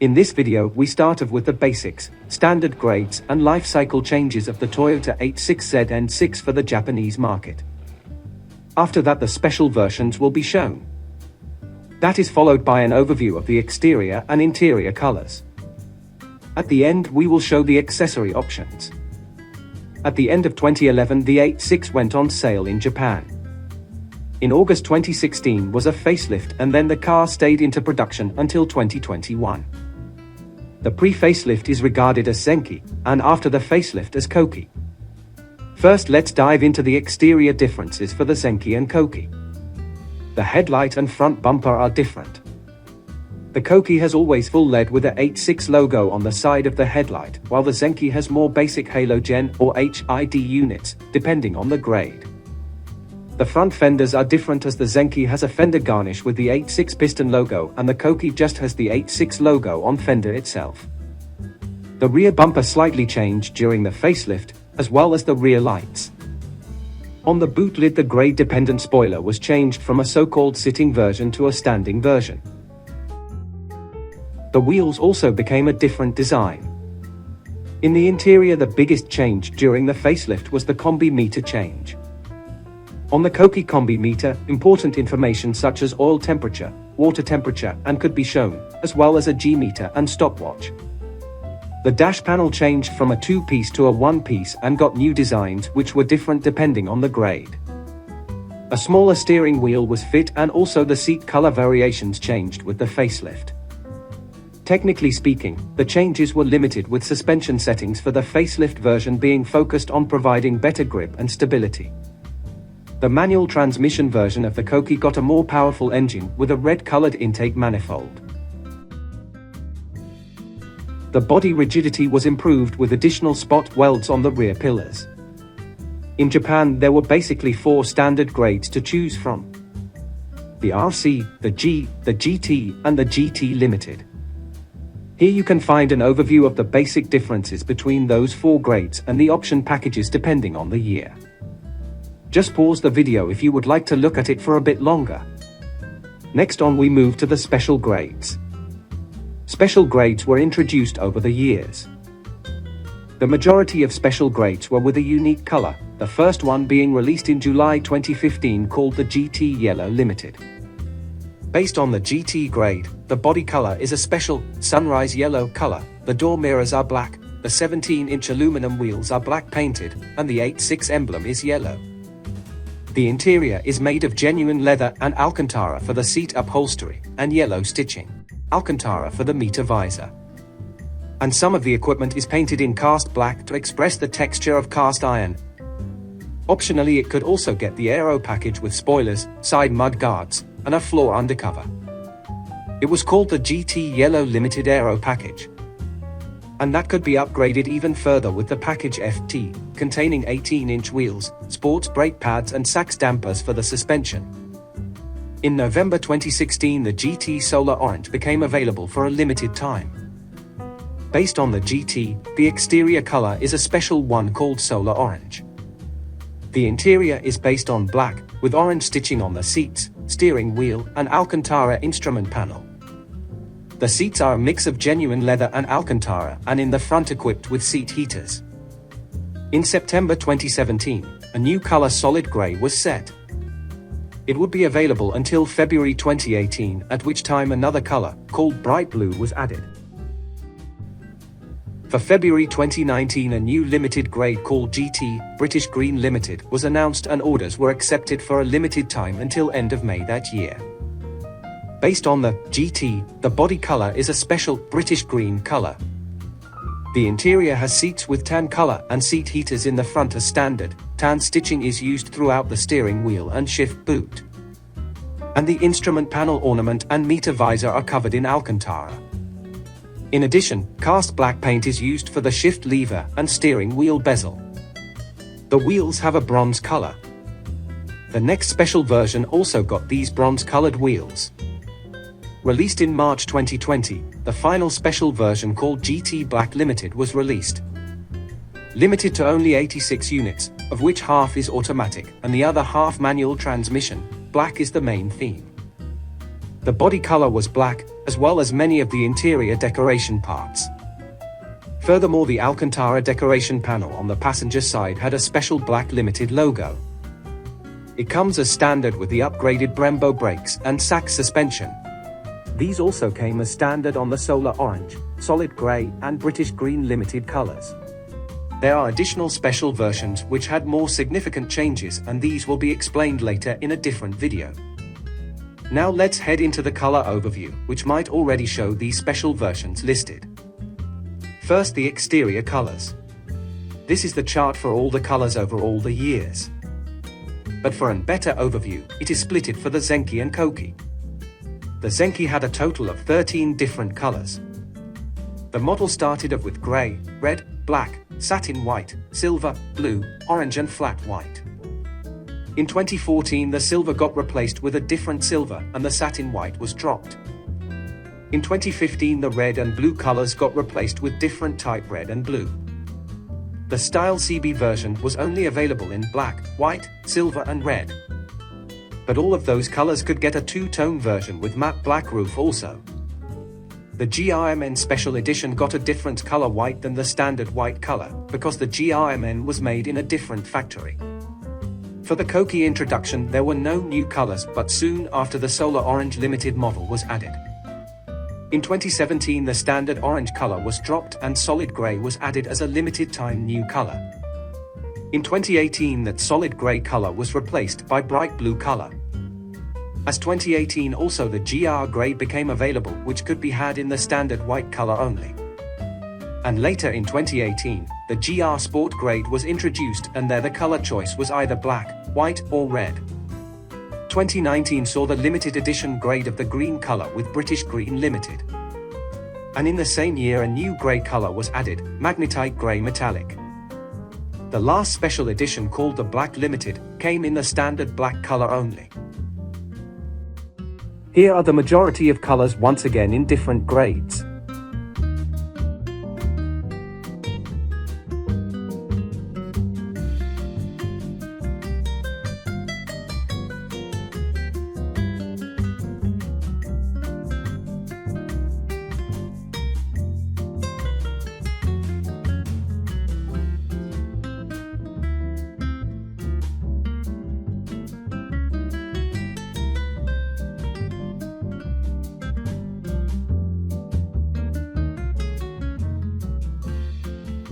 In this video we start off with the basics, standard grades and life cycle changes of the Toyota 86Z and 6 for the Japanese market. After that the special versions will be shown. That is followed by an overview of the exterior and interior colors. At the end we will show the accessory options. At the end of 2011 the 86 went on sale in Japan. In August 2016 was a facelift and then the car stayed into production until 2021. The pre-facelift is regarded as Zenki, and after the facelift as Kouki. First let's dive into the exterior differences for the Zenki and Kouki. The headlight and front bumper are different. The Kouki has always full LED with a 86 logo on the side of the headlight, while the Zenki has more basic halogen or HID units, depending on the grade. The front fenders are different as the Zenki has a fender garnish with the 86 piston logo and the Kouki just has the 86 logo on fender itself. The rear bumper slightly changed during the facelift, as well as the rear lights. On the boot lid the grade-dependent spoiler was changed from a so-called sitting version to a standing version. The wheels also became a different design. In the interior the biggest change during the facelift was the combi meter change. On the Kouki combi meter, important information such as oil temperature, water temperature and could be shown, as well as a G-meter and stopwatch. The dash panel changed from a 2-piece to a 1-piece and got new designs which were different depending on the grade. A smaller steering wheel was fit and also the seat color variations changed with the facelift. Technically speaking, the changes were limited with suspension settings for the facelift version being focused on providing better grip and stability. The manual transmission version of the Kouki got a more powerful engine with a red-colored intake manifold. The body rigidity was improved with additional spot welds on the rear pillars. In Japan there were basically 4 standard grades to choose from: the RC, the G, the GT and the GT Limited. Here you can find an overview of the basic differences between those 4 grades and the option packages depending on the year. Just pause the video if you would like to look at it for a bit longer. Next on we move to the special grades. Special grades were introduced over the years. The majority of special grades were with a unique color, the first one being released in July 2015 called the GT Yellow Limited. Based on the GT grade, the body color is a special, sunrise yellow color, the door mirrors are black, the 17-inch aluminum wheels are black painted, and the 86 emblem is yellow. The interior is made of genuine leather and Alcantara for the seat upholstery, and yellow stitching, Alcantara for the meter visor. And some of the equipment is painted in cast black to express the texture of cast iron. Optionally it could also get the aero package with spoilers, side mud guards, and a floor undercover. It was called the GT Yellow Limited Aero Package. And that could be upgraded even further with the package FT, containing 18-inch wheels, sports brake pads and sax dampers for the suspension. In November 2016 the GT Solar Orange became available for a limited time. Based on the GT, the exterior color is a special one called Solar Orange. The interior is based on black, with orange stitching on the seats, steering wheel and Alcantara instrument panel. The seats are a mix of genuine leather and Alcantara and in the front equipped with seat heaters. In September 2017, a new color solid gray was set. It would be available until February 2018, at which time another color, called bright blue, was added. For February 2019 a new limited grade called GT, British Green Limited, was announced and orders were accepted for a limited time until end of May that year. Based on the GT, the body color is a special British green color. The interior has seats with tan color and seat heaters in the front as standard. Tan stitching is used throughout the steering wheel and shift boot. And the instrument panel ornament and meter visor are covered in Alcantara. In addition, cast black paint is used for the shift lever and steering wheel bezel. The wheels have a bronze color. The next special version also got these bronze-colored wheels. Released in March 2020, the final special version called GT Black Limited was released. Limited to only 86 units, of which half is automatic and the other half manual transmission, black is the main theme. The body color was black, as well as many of the interior decoration parts. Furthermore, the Alcantara decoration panel on the passenger side had a special black limited logo. It comes as standard with the upgraded Brembo brakes and Sachs suspension. These also came as standard on the Solar Orange, Solid Grey and British Green limited colors. There are additional special versions which had more significant changes, and these will be explained later in a different video. Now let's head into the color overview, which might already show these special versions listed. First, the exterior colors. This is the chart for all the colors over all the years. But for a better overview, it is splitted for the Zenki and Kouki. The Zenki had a total of 13 different colors. The model started off with grey, red, black, satin white, silver, blue, orange and flat white. In 2014 the silver got replaced with a different silver and the satin white was dropped. In 2015 the red and blue colors got replaced with different type red and blue. The Style CB version was only available in black, white, silver and red. But all of those colors could get a two-tone version with matte black roof also. The GRMN Special Edition got a different color white than the standard white color, because the GRMN was made in a different factory. For the Kouki introduction there were no new colors, but soon after the Solar Orange limited model was added. In 2017 the standard orange color was dropped and solid grey was added as a limited time new color. In 2018 that solid grey color was replaced by bright blue color. As 2018 also the GR Grey became available, which could be had in the standard white color only. And later in 2018, the GR Sport Grade was introduced, and there the color choice was either black, white or red. 2019 saw the limited edition grade of the green color with British Green Limited. And in the same year a new grey color was added, Magnetite Grey Metallic. The last special edition called the Black Limited came in the standard black color only. Here are the majority of colors once again in different grades.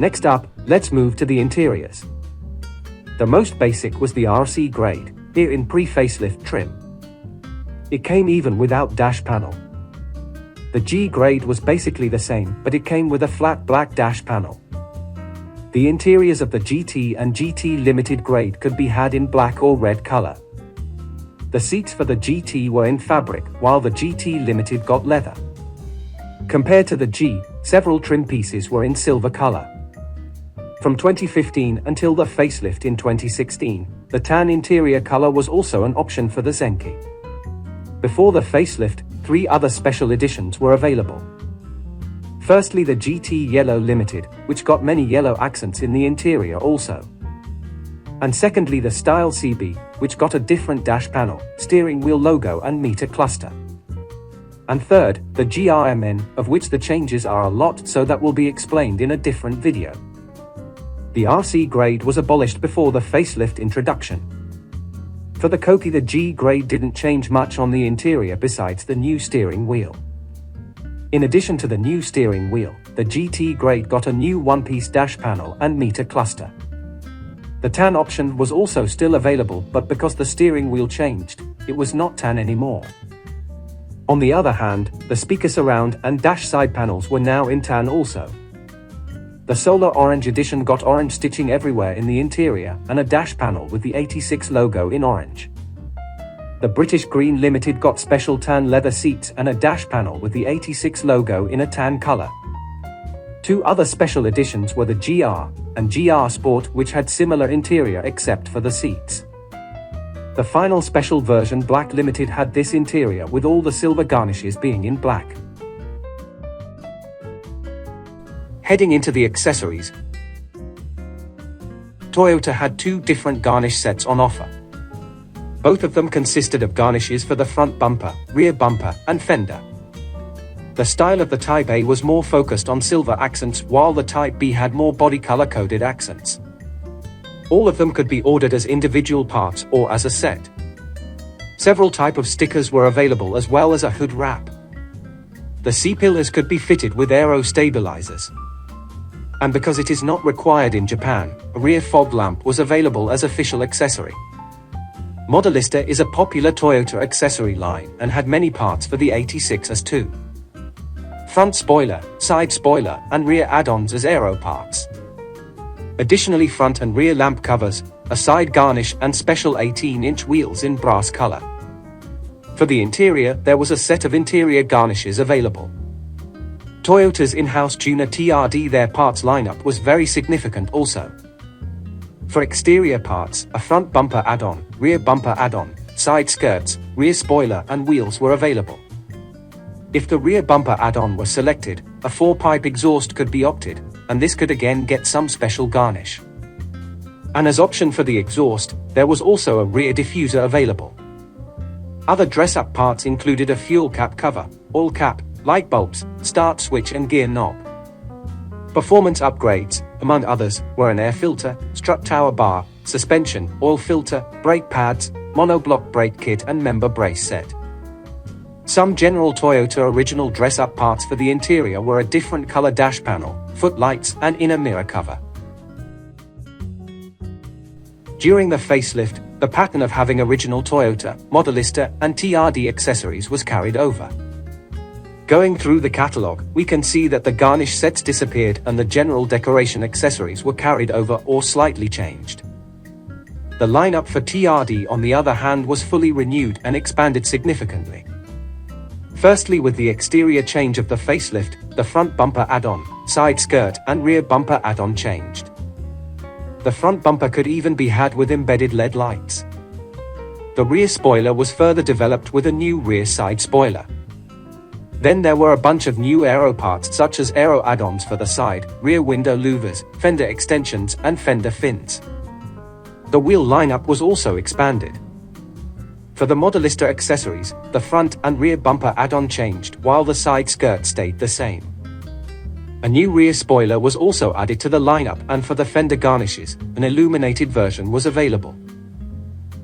Next up, let's move to the interiors. The most basic was the RC grade, here in pre-facelift trim. It came even without dash panel. The G grade was basically the same, but it came with a flat black dash panel. The interiors of the GT and GT Limited grade could be had in black or red color. The seats for the GT were in fabric, while the GT Limited got leather. Compared to the G, several trim pieces were in silver color. From 2015 until the facelift in 2016, the tan interior color was also an option for the Zenki. Before the facelift, 3 other special editions were available. Firstly, the GT Yellow Limited, which got many yellow accents in the interior also. And secondly, the Style CB, which got a different dash panel, steering wheel logo and meter cluster. And third, the GRMN, of which the changes are a lot, so that will be explained in a different video. The RC grade was abolished before the facelift introduction. For the Kouki the G grade didn't change much on the interior besides the new steering wheel. In addition to the new steering wheel, the GT grade got a new one-piece dash panel and meter cluster. The tan option was also still available, but because the steering wheel changed, it was not tan anymore. On the other hand, the speaker surround and dash side panels were now in tan also. The Solar Orange edition got orange stitching everywhere in the interior and a dash panel with the 86 logo in orange. The British Green Limited got special tan leather seats and a dash panel with the 86 logo in a tan color. 2 other special editions were the GR and GR Sport, which had similar interior except for the seats. The final special version Black Limited had this interior with all the silver garnishes being in black. Heading into the accessories, Toyota had 2 different garnish sets on offer. Both of them consisted of garnishes for the front bumper, rear bumper, and fender. The style of the Type A was more focused on silver accents while the Type B had more body color-coded accents. All of them could be ordered as individual parts or as a set. Several types of stickers were available as well as a hood wrap. The C-pillars could be fitted with aero stabilizers. And because it is not required in Japan, a rear fog lamp was available as official accessory. Modellista is a popular Toyota accessory line and had many parts for the 86s too. Front spoiler, side spoiler, and rear add-ons as aero parts. Additionally, front and rear lamp covers, a side garnish and special 18-inch wheels in brass color. For the interior, there was a set of interior garnishes available. Toyota's in-house tuner TRD, their parts lineup was very significant also. For exterior parts, a front bumper add-on, rear bumper add-on, side skirts, rear spoiler and wheels were available. If the rear bumper add-on was selected, a 4-pipe exhaust could be opted, and this could again get some special garnish. And as option for the exhaust, there was also a rear diffuser available. Other dress-up parts included a fuel cap cover, oil cap, light bulbs, start switch and gear knob. Performance upgrades, among others, were an air filter, strut tower bar, suspension, oil filter, brake pads, monoblock brake kit and member brace set. Some general Toyota original dress-up parts for the interior were a different color dash panel, footlights and inner mirror cover. During the facelift, the pattern of having original Toyota, Modellista and TRD accessories was carried over. Going through the catalog, we can see that the garnish sets disappeared and the general decoration accessories were carried over or slightly changed. The lineup for TRD, on the other hand, was fully renewed and expanded significantly. Firstly, with the exterior change of the facelift, the front bumper add-on, side skirt and rear bumper add-on changed. The front bumper could even be had with embedded LED lights. The rear spoiler was further developed with a new rear side spoiler. Then there were a bunch of new aero parts such as aero add-ons for the side, rear window louvers, fender extensions and fender fins. The wheel lineup was also expanded. For the Modellista accessories, the front and rear bumper add-on changed while the side skirt stayed the same. A new rear spoiler was also added to the lineup, and for the fender garnishes, an illuminated version was available.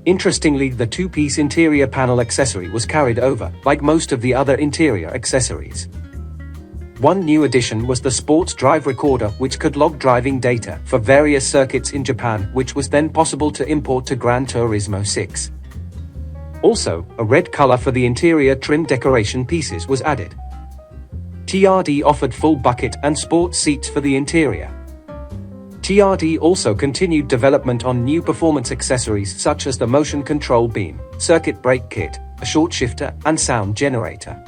Interestingly, the 2-piece interior panel accessory was carried over, like most of the other interior accessories. One new addition was the sports drive recorder, which could log driving data for various circuits in Japan, which was then possible to import to Gran Turismo 6. Also, a red color for the interior trim decoration pieces was added. TRD offered full bucket and sports seats for the interior. TRD also continued development on new performance accessories such as the motion control beam, circuit brake kit, a short shifter, and sound generator.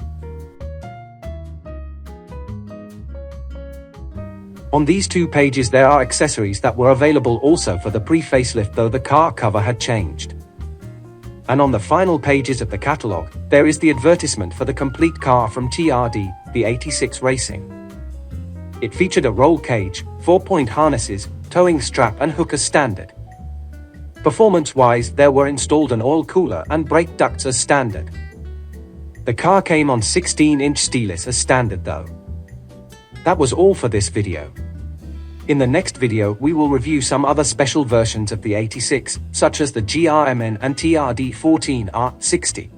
On these 2 pages there are accessories that were available also for the pre-facelift, though the car cover had changed. And on the final pages of the catalog, there is the advertisement for the complete car from TRD, the 86 Racing. It featured a roll cage, 4-point harnesses, towing strap and hook as standard. Performance-wise, there were installed an oil cooler and brake ducts as standard. The car came on 16-inch steelers as standard though. That was all for this video. In the next video we will review some other special versions of the 86, such as the GRMN and TRD 14R60.